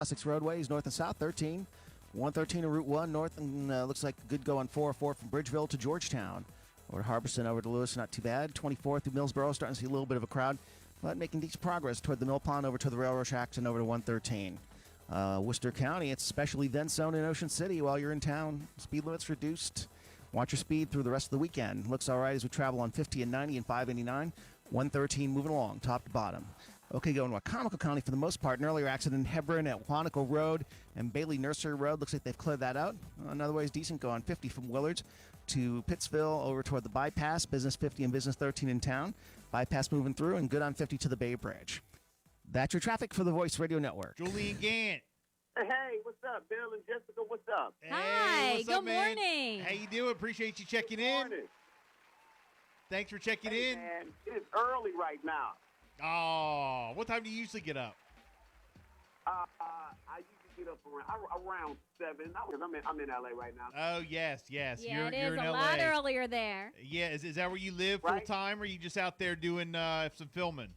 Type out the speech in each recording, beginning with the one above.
6 roadways, north and south, 13. 113 and Route 1 north, and looks like good go on 404 from Bridgeville to Georgetown. Over to Harbison, over to Lewis, not too bad. 24 through Millsboro, starting to see a little bit of a crowd, but making decent progress toward the Mill Pond, over to the railroad tracks, and over to 113. Worcester County, it's especially then zone in Ocean City while you're in town. Speed limits reduced. Watch your speed through the rest of the weekend. Looks all right as we travel on 50 and 90 and 589. 113 moving along, top to bottom. Okay, going to Wacomico County for the most part. An earlier accident in Hebron at Quantico Road and Bailey Nursery Road. Looks like they've cleared that out. Otherwise, decent go on 50 from Willards to Pittsville over toward the bypass. Business 50 and Business 13 in town. Bypass moving through and good on 50 to the Bay Bridge. That's your traffic for the Voice Radio Network. Julian Gant. Hey, what's up, Bill and Jessica? What's up? Hey, Hi, what's good up, man? morning. How you doing? Appreciate you checking in. Morning. Thanks for checking Hey, in. man, it's early right now. Oh, what time do you usually get up? I usually get up around 7. I'm in LA right now. Oh, yes. Yeah, you're it is in a LA. lot earlier there. Yeah, is that where you live full Right. time, or are you just out there doing some filming?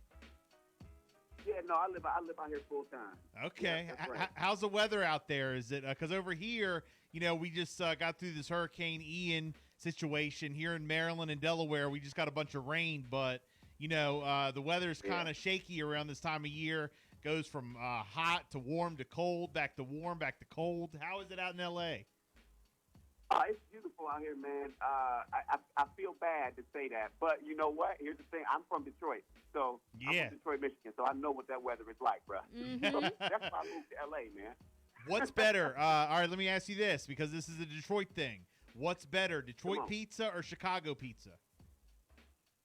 Yeah, no, I live out here full time. Okay. Yeah, that's right. How's the weather out there? Is it because over here, we just got through this Hurricane Ian situation here in Maryland and Delaware. We just got a bunch of rain, but the weather's kind of shaky around this time of year. Goes from hot to warm to cold, back to warm, back to cold. How is it out in L.A.? It's beautiful out here, man. I feel bad to say that, but you know what? Here's the thing. I'm from Detroit, so I'm from Detroit, Michigan, so I know what that weather is like, bro. Mhm. That's why I moved to L.A., man. What's better? All right, let me ask you this, because this is a Detroit thing. What's better, Detroit pizza or Chicago pizza?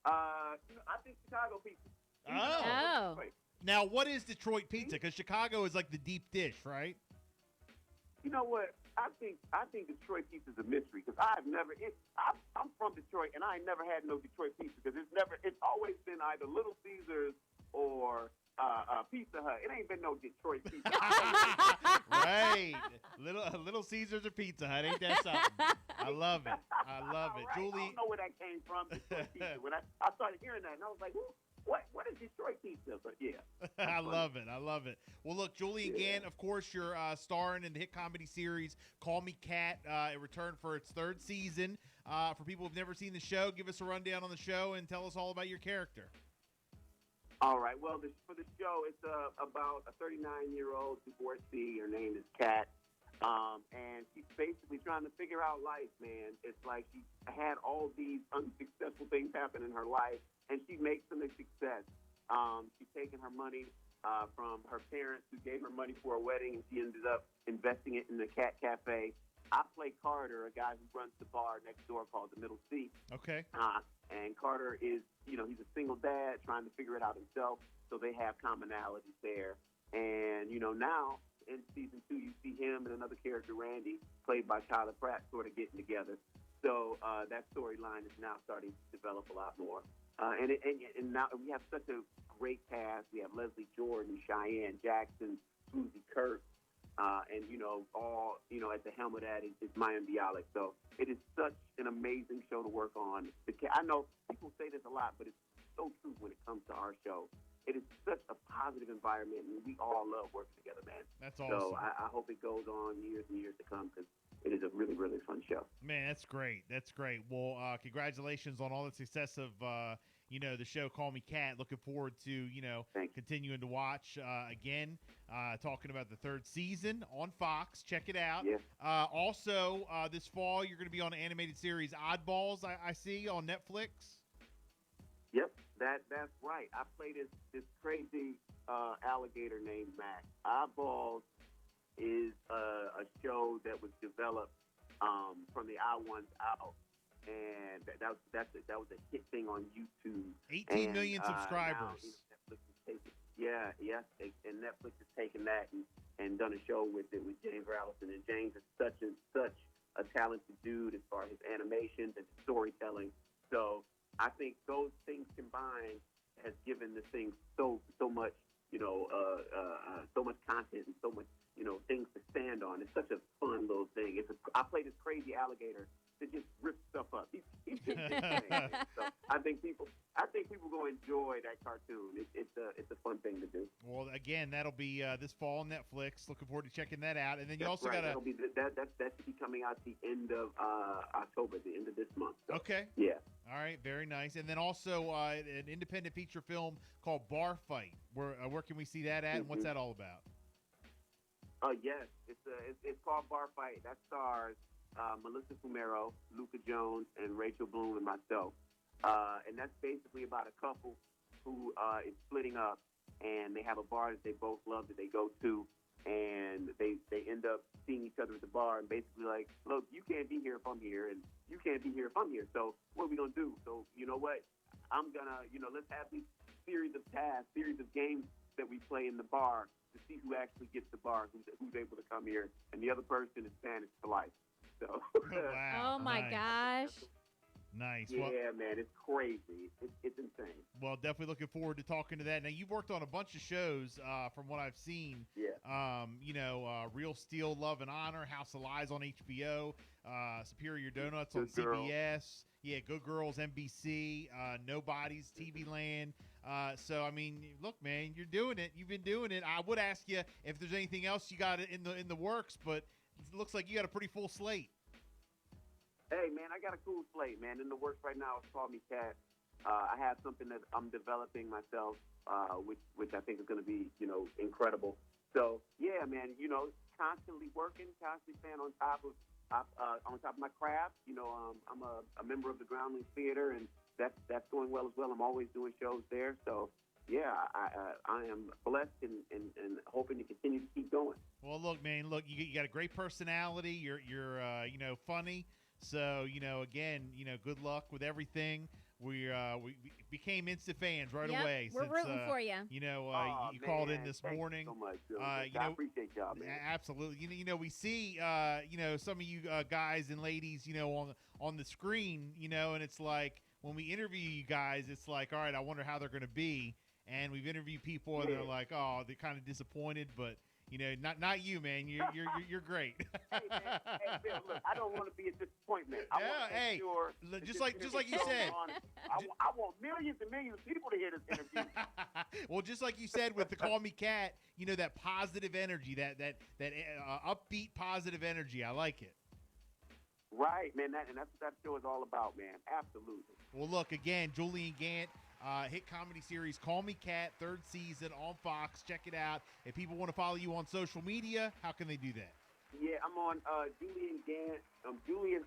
I think Chicago pizza. Oh. Detroit. Now, what is Detroit pizza? Because Chicago is like the deep dish, right? You know what? I think Detroit pizza is a mystery because I'm from Detroit and I ain't never had no Detroit pizza because it's always been either Little Caesars or Pizza Hut. It ain't been no Detroit pizza. Right. Little Caesars or Pizza Hut. Ain't that something? I love it. Right. Julie. I don't know where that came from. Detroit pizza. When I started hearing that, and I was like, what is Detroit pizza? But yeah. I love it. Well, look, Julian Gant, of course, you're starring in the hit comedy series Call Me Kat. It returned for its 3rd season. For people who've never seen the show, give us a rundown on the show and tell us all about your character. All right. Well, for the show, it's about a 39-year-old divorcee. Her name is Kat. And she's basically trying to figure out life, man. It's like she had all these unsuccessful things happen in her life, and she makes them a success. She's taken her money from her parents who gave her money for a wedding, and she ended up investing it in the Cat Cafe. I play Carter, a guy who runs the bar next door called the Middle Seat. Okay. And Carter is, he's a single dad trying to figure it out himself, so they have commonalities there. And, now in season 2, you see him and another character, Randy, played by Tyler Pratt, sort of getting together. So that storyline is now starting to develop a lot more. And now we have such a great cast. We have Leslie Jordan, Cheyenne Jackson, Susie Kirk, and all at the helm of that is Mayim Bialik. So it is such an amazing show to work on. I know people say this a lot, but it's so true when it comes to our show. It is such a positive environment, and we all love working together, man. That's awesome. So I hope it goes on years and years to come because it is a really, really fun show. Man, that's great. Well, congratulations on all the success of the show Call Me Kat. Looking forward to continuing to watch again. Talking about the 3rd season on Fox. Check it out. Yeah. Also, this fall you're going to be on an animated series Oddballs. I see on Netflix. Yep, that's right. I play this crazy alligator named Max. Eyeballs is a show that was developed from the I Ones Out, and that was a hit thing on YouTube. 18 million subscribers. Now, and Netflix has taken that and done a show with it with James Allison, and James is such a talented dude as far as his animations and his storytelling. So I think those things combined has given this thing so much, so much content and so much, things to stand on. It's such a fun little thing. I play this crazy alligator to just rip stuff up. He's just insane. So I think people gonna enjoy that cartoon. It's a fun thing to do. Well, again, that'll be this fall on Netflix. Looking forward to checking that out. And then you also got That'll be that should be coming out the end of October, the end of this month. So, okay. Yeah. All right, very nice. And then also an independent feature film called Bar Fight. Where can we see that at, and what's that all about? Yes, it's called Bar Fight. That stars Melissa Fumero, Luca Jones, and Rachel Bloom and myself. And that's basically about a couple who is splitting up, and they have a bar that they both love that they go to, and they end up seeing each other at the bar and basically like, look, you can't be here if I'm here, and you can't be here if I'm here. So what are we gonna do? So you know what? I'm gonna, let's have these series of tasks, series of games that we play in the bar to see who actually gets the bar, who's able to come here, and the other person is banished for life. So. Wow. Oh my gosh. Nice. Yeah, Well, man, it's crazy. It's insane. well, definitely looking forward to talking to that. Now, you've worked on a bunch of shows from what I've seen. Yeah. Real Steel, Love and Honor, House of Lies on HBO, Superior Donuts on Good Girl. CBS. Yeah, Good Girls, NBC, Nobody's, TV Land. So, I mean, look, man, you're doing it. You've been doing it. I would ask you if there's anything else you got in the works, but it looks like you got a pretty full slate. Hey, man, I got a cool slate, man. In the works right now, it's Call Me Cat. I have something that I'm developing myself, which I think is going to be, incredible. So, yeah, man, constantly working, constantly staying on top of my craft. I'm a member of the Groundlings Theater, and that's going well as well. I'm always doing shows there. So, yeah, I am blessed and hoping to continue to keep going. Well, look, man, you got a great personality. You're funny. So, again, good luck with everyththing. We became instant fans right Yep, away. we're since, rooting for you. You Man, called in this thank morning. you so much, Joe. I appreciate y'all, man. Absolutely. We see, some of you guys and ladies, on the screen, and it's like when we interview you guys, it's like, all right, I wonder how they're going to be. And we've interviewed people, and they're like, oh, they're kind of disappointed, but. Not you, man. You're great. Hey, man. Hey, Bill, look, I don't want to be a disappointment. I want to make sure just like you said. I want millions and millions of people to hear this interview. Well, just like you said with the Call Me Cat, that positive energy, that upbeat positive energy. I like it. Right, man. That's what that show is all about, man. Absolutely. Well, look, again, Julian Gant. Hit comedy series Call Me Cat, 3rd season on Fox. Check it out. If people want to follow you on social media, how can they do that? Yeah, I'm on Julian Gant, Julian_Gant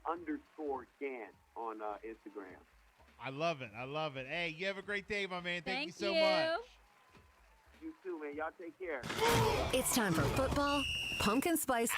on Instagram. I love it. Hey, you have a great day, my man. Thank you so you. much. You too, man. Y'all take care. It's time for football, pumpkin spice,